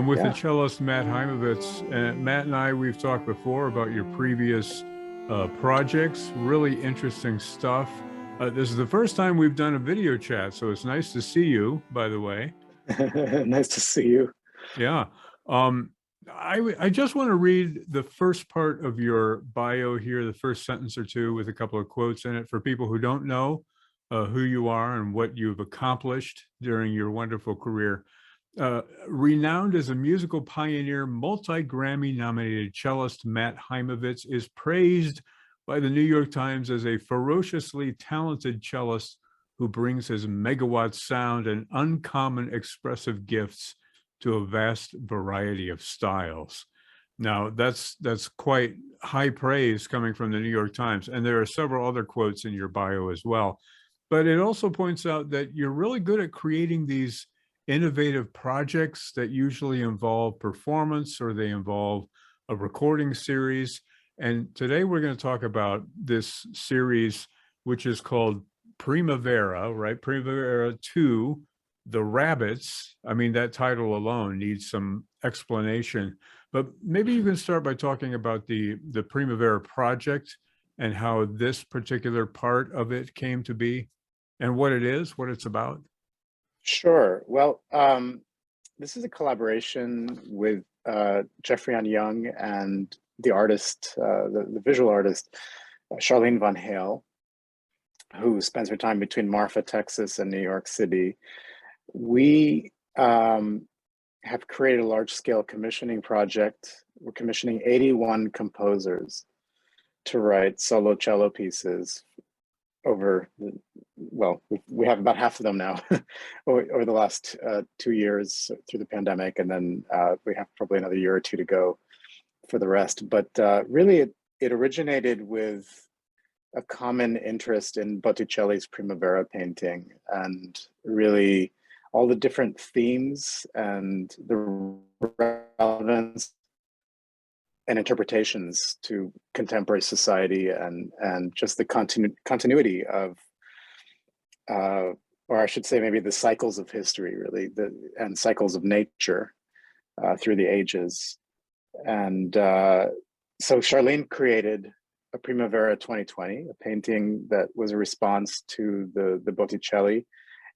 with the Yeah. cellist Matt Haimovitz. And Matt and I, we've talked before about your previous projects, really interesting stuff. This is the first time we've done a video chat, so it's nice to see you, by the way. Nice to see you. Yeah. I just want to read the first part of your bio here, the first sentence or two with a couple of quotes in it for people who don't know who you are and what you've accomplished during your wonderful career. Renowned as a musical pioneer, multi-Grammy nominated cellist Matt Haimovitz is praised by the New York Times as a ferociously talented cellist who brings his megawatt sound and uncommon expressive gifts to a vast variety of styles. Now, that's quite high praise coming from the New York Times, and there are several other quotes in your bio as well. But it also points out that you're really good at creating these innovative projects that usually involve performance or they involve a recording series. And today we're going to talk about this series, which is called Primavera, right? Primavera 2, The Rabbits. I mean, that title alone needs some explanation, but maybe you can start by talking about the Primavera Project and how this particular part of it came to be and what it is, what it's about. Sure. Well, this is a collaboration with Jeffrey Young and the artist, the visual artist, Charlene Van Hale, who spends her time between Marfa, Texas and New York City. We have created a large-scale commissioning project. We're commissioning 81 composers to write solo cello pieces over, well, we have about half of them now over the last 2 years through the pandemic, and then we have probably another year or two to go for the rest. But really, it originated with a common interest in Botticelli's Primavera painting, and really all the different themes and the relevance and interpretations to contemporary society, and just the continuity of, or I should say maybe the cycles of history, really, and cycles of nature through the ages. And so Charlene created a Primavera 2020, a painting that was a response to the Botticelli.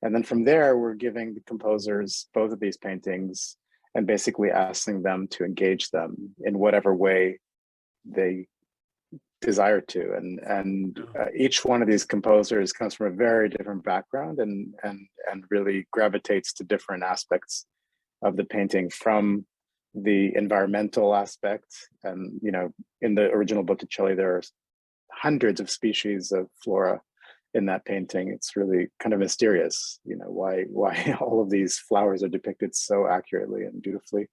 And then from there, we're giving the composers both of these paintings and basically asking them to engage them in whatever way they desire to. And each one of these composers comes from a very different background and really gravitates to different aspects of the painting, from the environmental aspect. And, you know, in the original Botticelli, there are hundreds of species of flora in that painting. It's really kind of mysterious, you know, why all of these flowers are depicted so accurately and beautifully.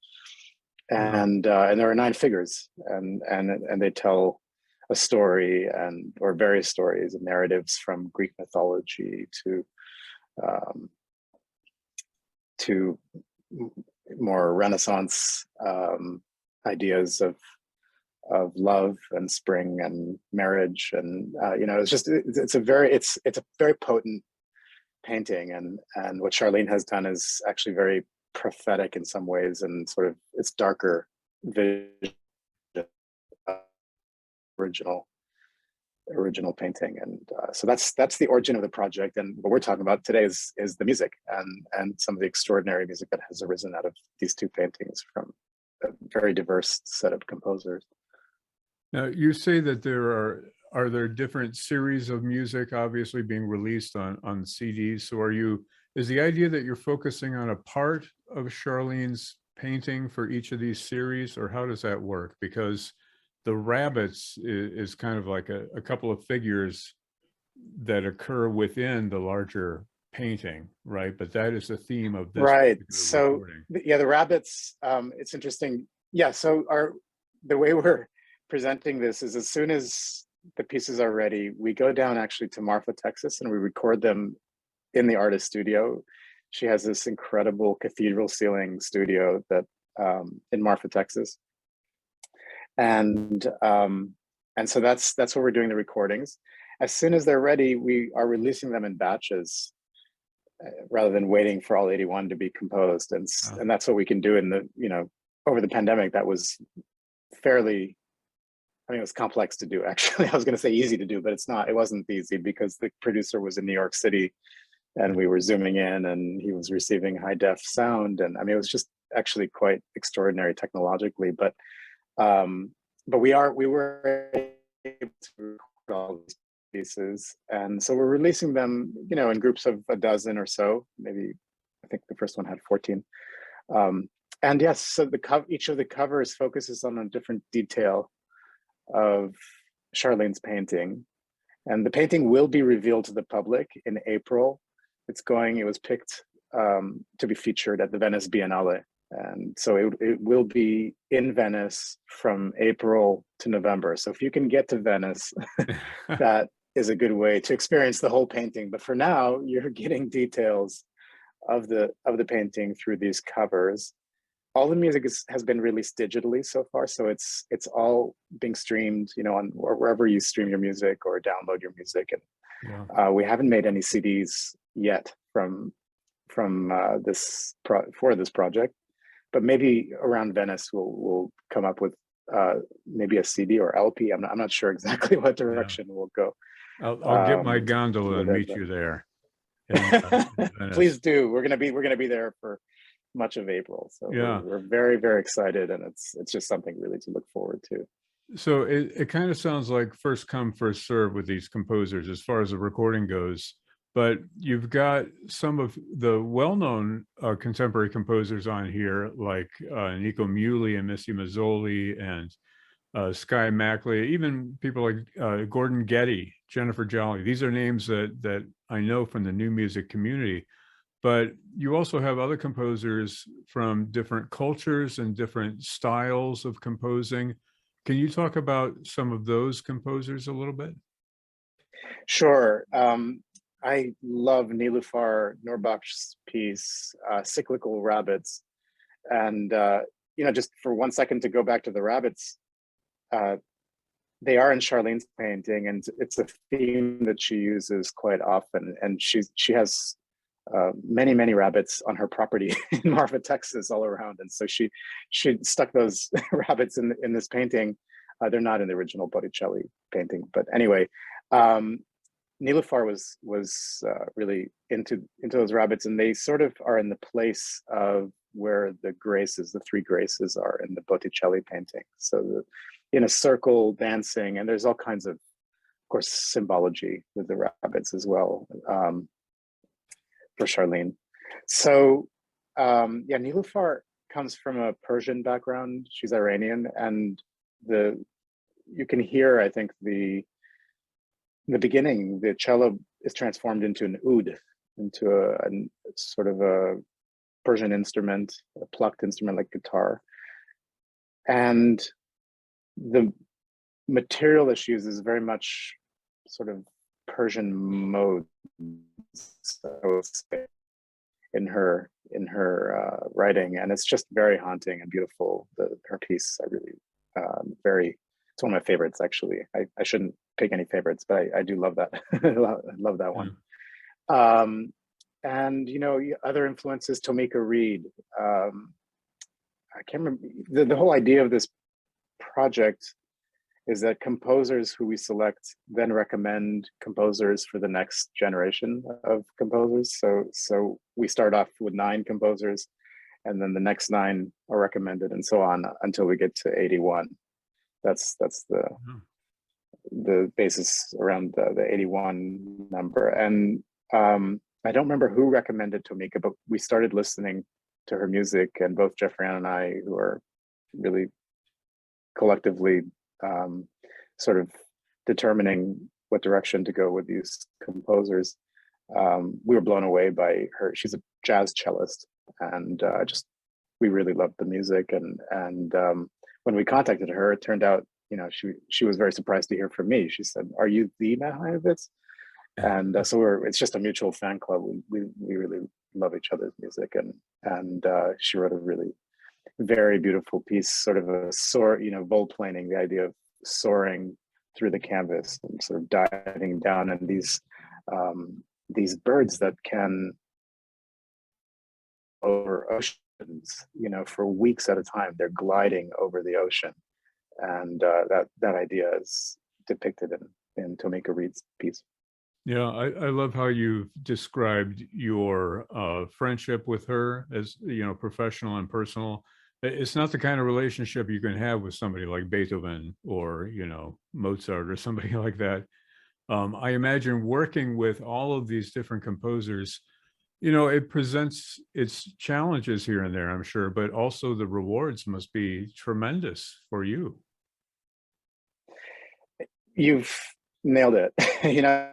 And there are 9 figures, and they tell a story, or various stories and narratives from Greek mythology to more Renaissance ideas of love and spring and marriage, and you know, it's a very potent painting, and what Charlene has done is actually very prophetic in some ways, and sort of its darker vision of original painting. And so that's the origin of the project, and what we're talking about today is the music and some of the extraordinary music that has arisen out of these 2 paintings from a very diverse set of composers. Now, you say that there are there different series of music obviously being released on CDs. So is the idea that you're focusing on a part of Charlene's painting for each of these series, or how does that work? Because the rabbits is kind of like a couple of figures that occur within the larger painting, right? But that is the theme of this. Right. So recording. Yeah, the rabbits, it's interesting. Yeah, so the way we're presenting this is, as soon as the pieces are ready, we go down actually to Marfa, Texas, and we record them in the artist studio. She has this incredible cathedral ceiling studio that in Marfa, Texas. And so that's where we're doing the recordings. As soon as they're ready, we are releasing them in batches rather than waiting for all 81 to be composed. And that's what we can do in the, over the pandemic. That was fairly, I mean, it was complex to do, actually. I was going to say easy to do, but it wasn't easy because the producer was in New York City and we were zooming in and he was receiving high def sound. And I mean, it was just actually quite extraordinary technologically, but we were able to record all these pieces. And so we're releasing them, in groups of a dozen or so, maybe. I think the first one had 14. And yes, so each of the covers focuses on a different detail of Charlene's painting. And the painting will be revealed to the public in April. It was picked to be featured at the Venice Biennale. And so it will be in Venice from April to November. So if you can get to Venice, that is a good way to experience the whole painting. But for now, you're getting details of the painting through these covers. All the music has been released digitally so far, so it's all being streamed, on or wherever you stream your music or download your music. And we haven't made any CDs yet from this project, but maybe around Venice we'll come up with maybe a CD or LP. I'm not sure exactly what direction we'll go. I'll get my gondola and meet you there. Please do. We're gonna be there for much of April, so we're very, very excited, and it's just something really to look forward to. So it kind of sounds like first come, first serve with these composers as far as the recording goes, but you've got some of the well-known contemporary composers on here, like Nico Muhly and Missy Mazzoli and Sky Mackley, even people like Gordon Getty, Jennifer Jolly. These are names that I know from the new music community. But you also have other composers from different cultures and different styles of composing. Can you talk about some of those composers a little bit? Sure. I love Nilüfer Nurbak's piece, Cyclical Rabbits. And, just for 1 second to go back to the rabbits, they are in Charlene's painting, and it's a theme that she uses quite often. And she has many rabbits on her property in Marfa, Texas, all around, and so she stuck those rabbits in this painting. They're not in the original Botticelli painting, but anyway, Nilüfer was really into those rabbits, and they sort of are in the place of where the three graces are in the Botticelli painting. So in a circle dancing, and there's all kinds of course symbology with the rabbits as well. For Charlene. So Nilüfer comes from a Persian background. She's Iranian, and you can hear, I think, in the beginning, the cello is transformed into an oud, into a sort of a Persian instrument, a plucked instrument like guitar. And the material that she uses is very much sort of Persian mode, in her writing, and it's just very haunting and beautiful. Her piece, I really it's one of my favorites, actually. I shouldn't pick any favorites, but I do love that. I love that one. And other influences, Tomika Reed. I can't remember the whole idea of this project is that composers who we select then recommend composers for the next generation of composers. So we start off with 9 composers, and then the next 9 are recommended, and so on until we get to 81. That's the basis around the 81 number. And I don't remember who recommended Tomika, but we started listening to her music, and both Jeffrey and I, who are really collectively sort of determining what direction to go with these composers, we were blown away by her. She's a jazz cellist, and we really loved the music. And when we contacted her, it turned out, she was very surprised to hear from me. She said, "Are you the Matt Haimovitz?" And so it's just a mutual fan club. We really love each other's music, and she wrote a really very beautiful piece, sort of a volplaning, the idea of soaring through the canvas and sort of diving down, and these birds that can over oceans, for weeks at a time. They're gliding over the ocean. And that idea is depicted in Tomika Reed's piece. Yeah, I love how you've described your friendship with her as, professional and personal. It's not the kind of relationship you can have with somebody like Beethoven or, Mozart or somebody like that. I imagine working with all of these different composers, it presents its challenges here and there, I'm sure, but also the rewards must be tremendous for you. You've nailed it. I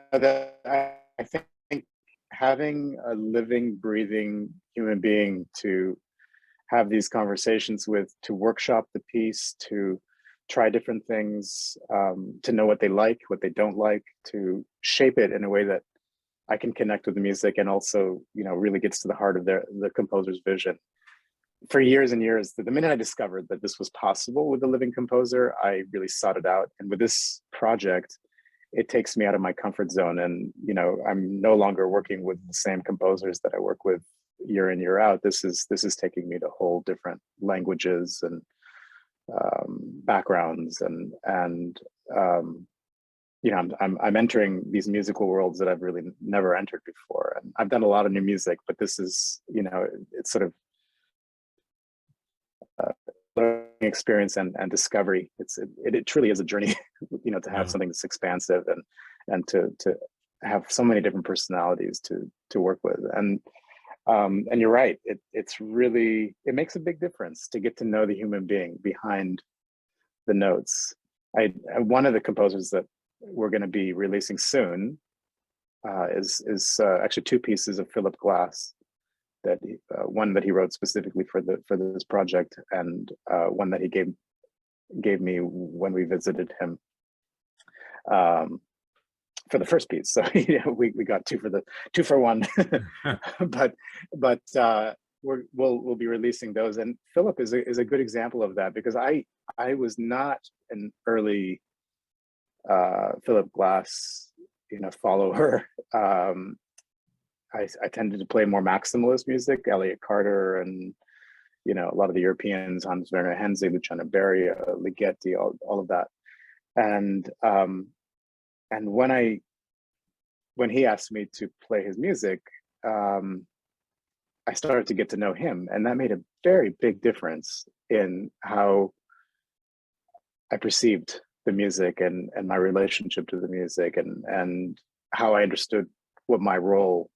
think having a living, breathing human being to have these conversations with, to workshop the piece, to try different things, to know what they like, what they don't like, to shape it in a way that I can connect with the music and also, really gets to the heart of the composer's vision. For years and years, the minute I discovered that this was possible with a living composer, I really sought it out. And with this project, it takes me out of my comfort zone. And, I'm no longer working with the same composers that I work with year in, year out. This is taking me to whole different languages and backgrounds, and I'm entering these musical worlds that I've really never entered before. And I've done a lot of new music, but this is, it's sort of learning experience and discovery. It truly is a journey, to have something that's expansive and to have so many different personalities to work with. And you're right. It's really, it makes a big difference to get to know the human being behind the notes. One of the composers that we're going to be releasing soon is actually two pieces of Philip Glass, that one that he wrote specifically for this project, and one that he gave me when we visited him for the first piece. So we got two for one. but we'll be releasing those, and Philip is a good example of that, because I was not an early Philip Glass follower. I tended to play more maximalist music, Elliott Carter, and a lot of the Europeans, Hans Werner Henze, Luciano Berio, Ligeti, all of that. And when he asked me to play his music, I started to get to know him, and that made a very big difference in how I perceived the music and my relationship to the music, and how I understood what my role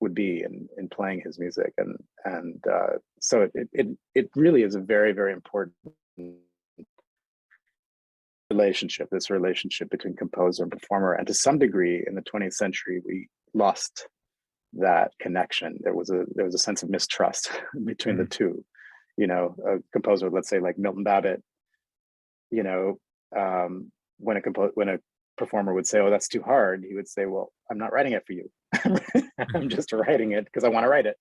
would be in playing his music. And so it really is a very, very important relationship, this relationship between composer and performer. And to some degree in the 20th century, we lost that connection. There was a sense of mistrust between the two. A composer, let's say like Milton Babbitt, when a performer would say, "Oh, that's too hard," he would say, "Well, I'm not writing it for you. I'm just writing it because I want to write it."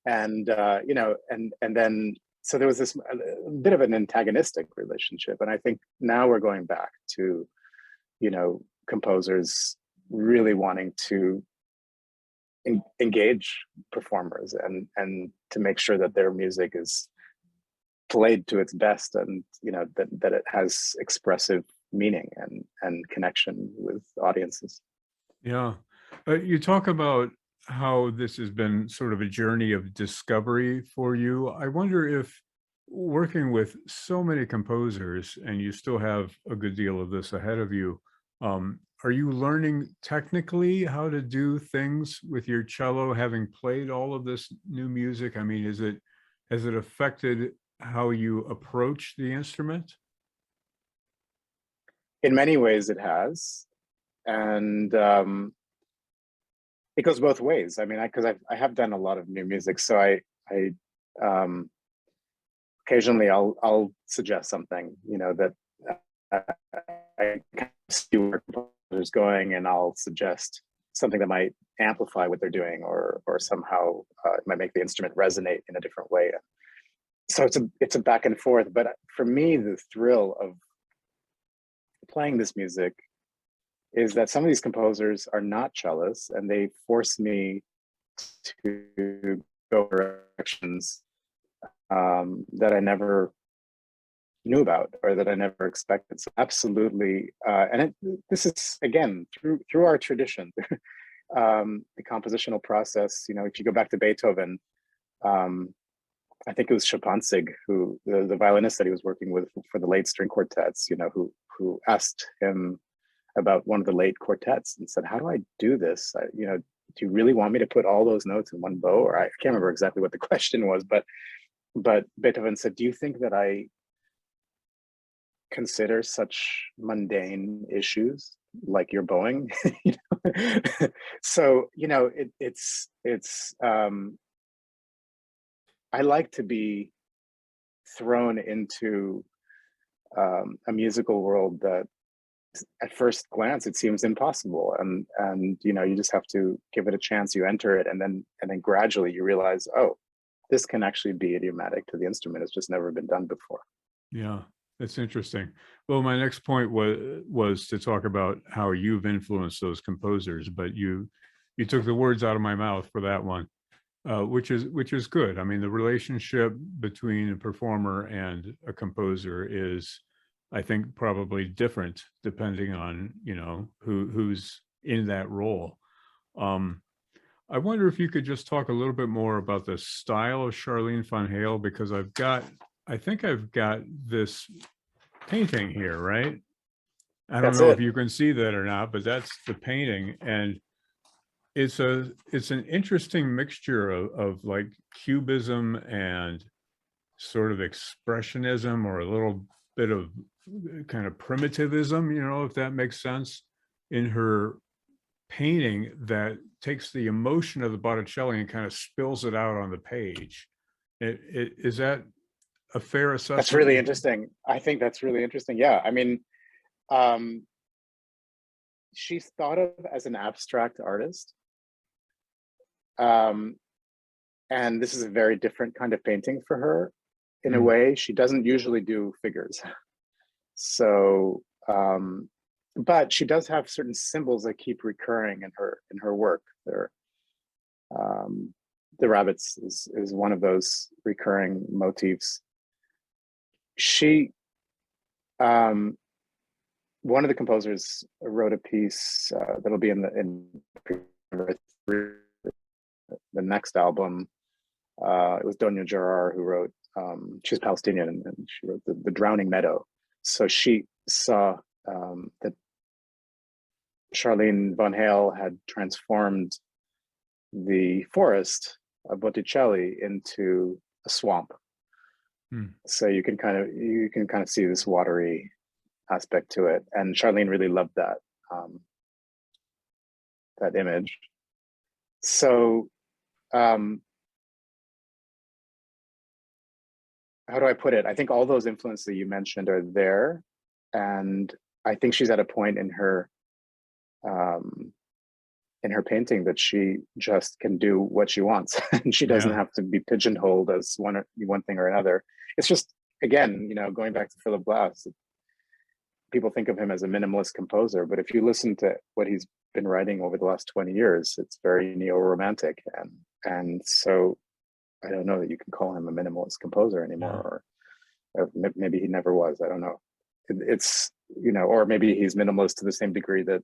And then so there was this a bit of an antagonistic relationship. And I think now we're going back to, composers really wanting to engage performers and to make sure that their music is played to its best, and that it has expressive meaning and connection with audiences. Yeah. You talk about how this has been sort of a journey of discovery for you. I wonder if, working with so many composers, and you still have a good deal of this ahead of you, are you learning technically how to do things with your cello, having played all of this new music? I mean, has it affected how you approach the instrument? In many ways it has. And it goes both ways. I mean, because I have done a lot of new music, so I occasionally I'll suggest something, that I kind of see where composers going, and I'll suggest something that might amplify what they're doing, or somehow it might make the instrument resonate in a different way. So it's a back and forth. But for me, the thrill of playing this music is that some of these composers are not cellists, and they force me to go directions that I never knew about or that I never expected. So absolutely, and this is again through our tradition, the compositional process. You know, if you go back to Beethoven, I think it was Shapansig, who the violinist that he was working with for the late string quartets. You know, who asked him about one of the late quartets and said, "How do I do this? You know, do you really want me to put all those notes in one bow?" Or I can't remember exactly what the question was, but Beethoven said, "Do you think that I consider such mundane issues like your bowing?" You know? So, you know, it's I like to be thrown into a musical world that at first glance it seems impossible, and you know, you just have to give it a chance. You enter it, and then gradually you realize, oh, this can actually be idiomatic to the instrument. It's just never been done before. Yeah, that's interesting. Well, my next point was to talk about how you've influenced those composers, but you took the words out of my mouth for that one, which is good. I mean, the relationship between a performer and a composer is, I think, probably different depending on, you know, who's in that role. I wonder if you could just talk a little bit more about the style of Charlene Van Hale, because I think I've got this painting here, right? I don't That's know if it. you can see that or not, but that's the painting. And it's an interesting mixture of like cubism and sort of expressionism, or a little bit of kind of primitivism, you know, if that makes sense, in her painting, that takes the emotion of the Botticelli and kind of spills it out on the page. Is that a fair assessment? That's really interesting. I think that's really interesting. Yeah, I mean, she's thought of as an abstract artist, and this is a very different kind of painting for her. In a way, she doesn't usually do figures. So, but she does have certain symbols that keep recurring in her work. The rabbits is one of those recurring motifs. She, one of the composers wrote a piece that'll be in the next album. It was Donia Gerard who wrote. She's Palestinian, and she wrote the Drowning Meadow. So she saw that Charlene Van Hale had transformed the forest of Botticelli into a swamp. So you can kind of see this watery aspect to it, and Charlene really loved that that image. So how do I put it? I think all those influences that you mentioned are there, and I think she's at a point in her painting that she just can do what she wants, and she doesn't have to be pigeonholed as one thing or another. It's just, again, you know, going back to Philip Glass, people think of him as a minimalist composer, but if you listen to what he's been writing over the last 20 years, it's very neo-romantic, and so I don't know that you can call him a minimalist composer anymore, or maybe he never was. I don't know. It's, you know, or maybe he's minimalist to the same degree that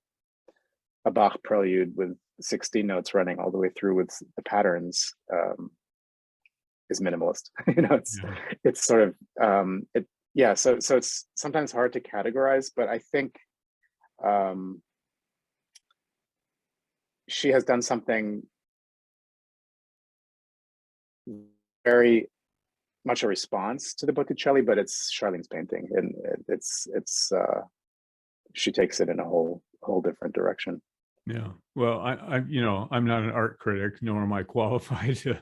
a Bach prelude with 16 notes running all the way through with the patterns is minimalist. You know, it's sort of so it's sometimes hard to categorize, but I think she has done something very much a response to the Botticelli, but it's Charlene's painting, and it's she takes it in a whole different direction. Yeah. Well, I you know, I'm not an art critic, nor am I qualified to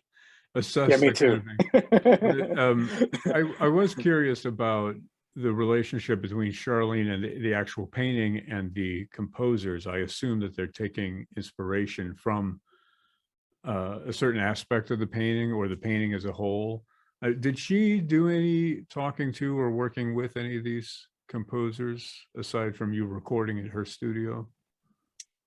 assess Yeah, me that too. kind of thing. But, I was curious about the relationship between Charlene and the actual painting and the composers. I assume that they're taking inspiration from a certain aspect of the painting, or the painting as a whole. Did she do any talking to or working with any of these composers, aside from you recording in her studio?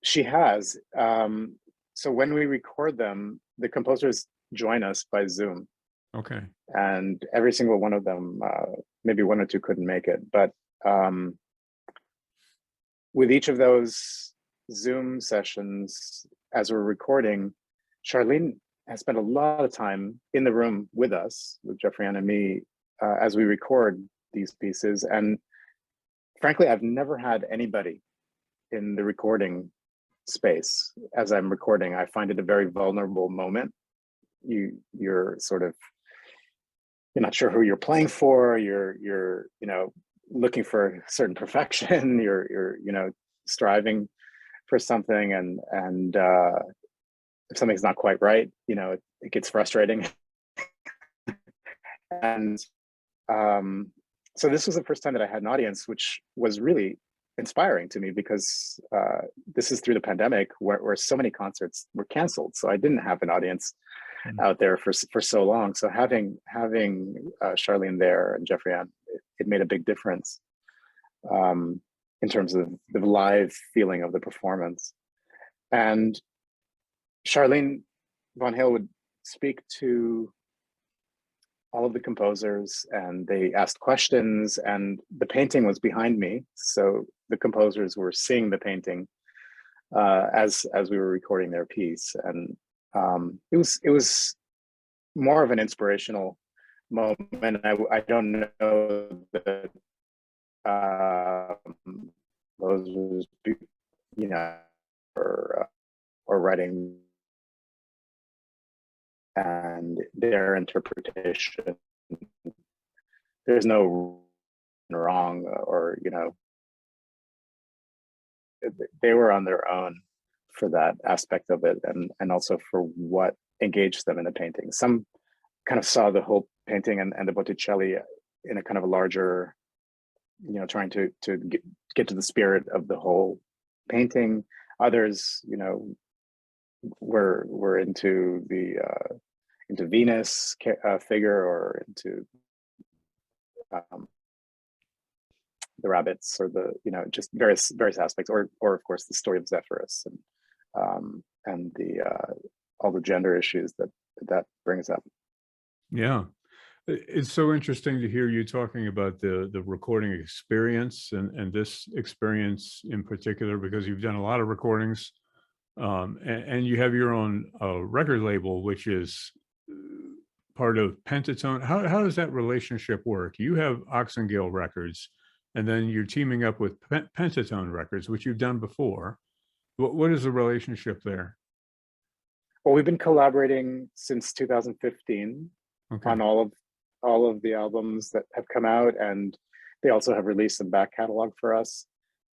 She has. So when we record them, the composers join us by Zoom. Okay. And every single one of them, maybe one or two couldn't make it, but with each of those Zoom sessions, as we're recording, Charlene has spent a lot of time in the room with us, with Jeffrey and me, as we record these pieces. And frankly, I've never had anybody in the recording space as I'm recording. I find it a very vulnerable moment. You're sort of, you're not sure who you're playing for. You're you know, looking for certain perfection. You're you know, striving for something, and if something's not quite right, you know, it gets frustrating. And so this was the first time that I had an audience, which was really inspiring to me, because this is through the pandemic where so many concerts were canceled. So I didn't have an audience out there for so long. So having Charlene there and Jeffrey on, it made a big difference in terms of the live feeling of the performance. And Charlene Von Hale would speak to all of the composers, and they asked questions, and the painting was behind me. So the composers were seeing the painting as we were recording their piece. And it was more of an inspirational moment. I don't know that those was, you know, or writing and their interpretation. There's no wrong, or, you know, they were on their own for that aspect of it, and also for what engaged them in the painting. Some kind of saw the whole painting and the Botticelli in a kind of a larger, you know, trying to get to the spirit of the whole painting. Others, you know, were into the into Venus figure, or into the rabbits, or the, you know, just various aspects, or of course the story of Zephyrus, and the all the gender issues that brings up. Yeah. It's so interesting to hear you talking about the recording experience, and this experience in particular, because you've done a lot of recordings, and you have your own record label, which is part of Pentatone. How does that relationship work? You have Oxengale Records, and then you're teaming up with Pentatone Records, which you've done before. What is the relationship there? Well, we've been collaborating since 2015 Okay. on all of the albums that have come out, and they also have released some back catalog for us,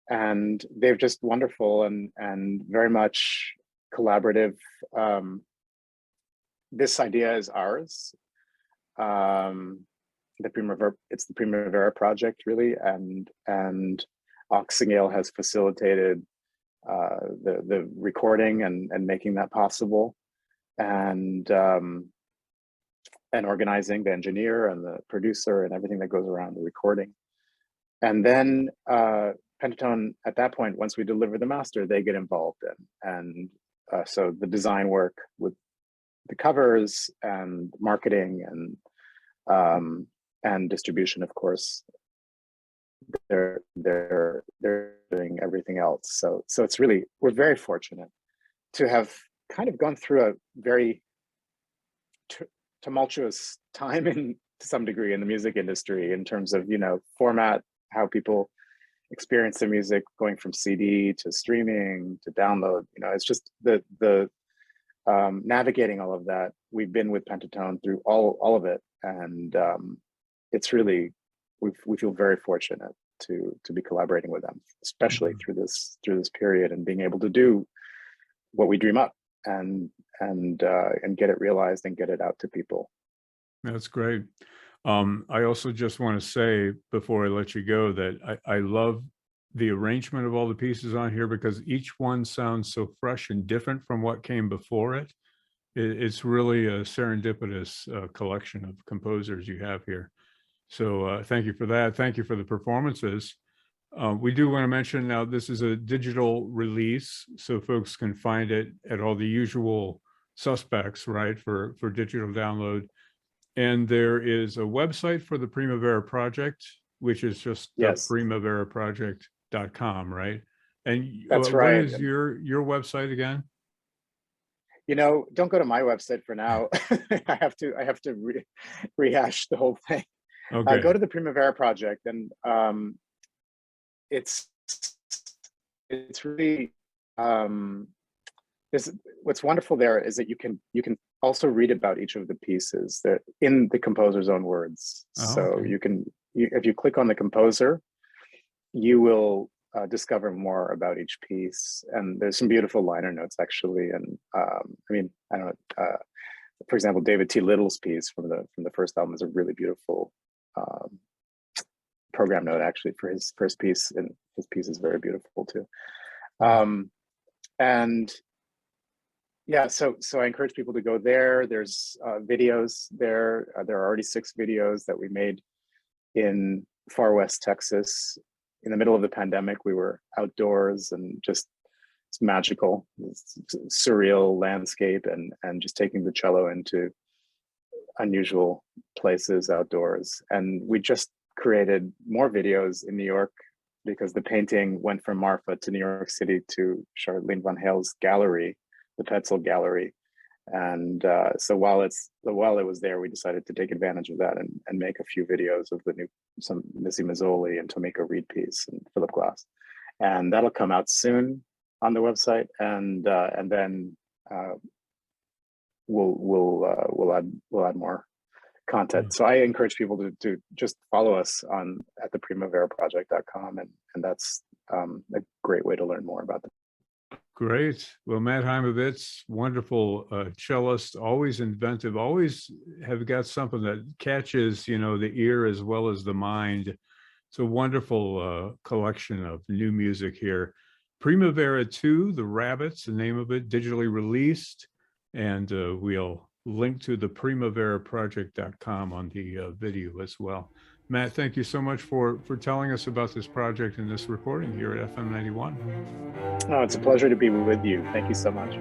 and they're just wonderful and very much collaborative. This idea is ours. It's the Primavera Project, really, and Oxengale has facilitated the recording and making that possible, and organizing the engineer and the producer and everything that goes around the recording. And then Pentatone, at that point, once we deliver the master, they get involved in, and so the design work with the covers and marketing and distribution, of course, they're doing everything else. So it's really, we're very fortunate to have kind of gone through a very tumultuous time, to some degree, in the music industry, in terms of, you know, format, how people experience their music, going from CD to streaming to download. You know, it's just the navigating all of that. We've been with Pentatone through all of it, and it's really, we feel very fortunate to be collaborating with them, especially through this period, and being able to do what we dream up and get it realized and get it out to people. That's great. I also just want to say, before I let you go, that I love the arrangement of all the pieces on here, because each one sounds so fresh and different from what came before it. It's really a serendipitous collection of composers you have here. So thank you for that. Thank you for the performances. We do want to mention now, this is a digital release, so folks can find it at all the usual suspects, right, for digital download. And there is a website for the Primavera Project, which is just Yes, primaveraproject.com, right? And that's what right. is your website again? You know, don't go to my website for now. I have to rehash the whole thing. Go Okay. to the Primavera Project, and it's really this. What's wonderful there is that you can also read about each of the pieces that in the composer's own words. Oh, So okay. if you click on the composer, you will discover more about each piece. And there's some beautiful liner notes actually. And I mean, I don't know. For example, David T. Little's piece from the first album is a really beautiful program note actually for his first piece, and his piece is very beautiful too. And yeah, so I encourage people to go there. There's videos there. There are already 6 videos that we made in far west Texas. In the middle of the pandemic, we were outdoors and just it's magical, it's surreal landscape, and just taking the cello into unusual places outdoors. And we just created more videos in New York because the painting went from Marfa to New York City to Charlene Van Hale's gallery, the Petzel Gallery. And so while it was there, we decided to take advantage of that and make a few videos of some Missy Mazzoli and Tomiko Reed piece and Philip Glass. And that'll come out soon on the website. And then we'll add more content. So I encourage people to just follow us at the primaveraproject.com, and that's a great way to learn more about them. Great. Well, Matt Haimovitz, wonderful cellist, always inventive, always have got something that catches, the ear as well as the mind. It's a wonderful collection of new music here. Primavera 2, The Rabbits, the name of it, digitally released. And we'll link to the primaveraproject.com on the video as well. Matt, thank you so much for telling us about this project and this recording here at FM 91. Oh, it's a pleasure to be with you. Thank you so much.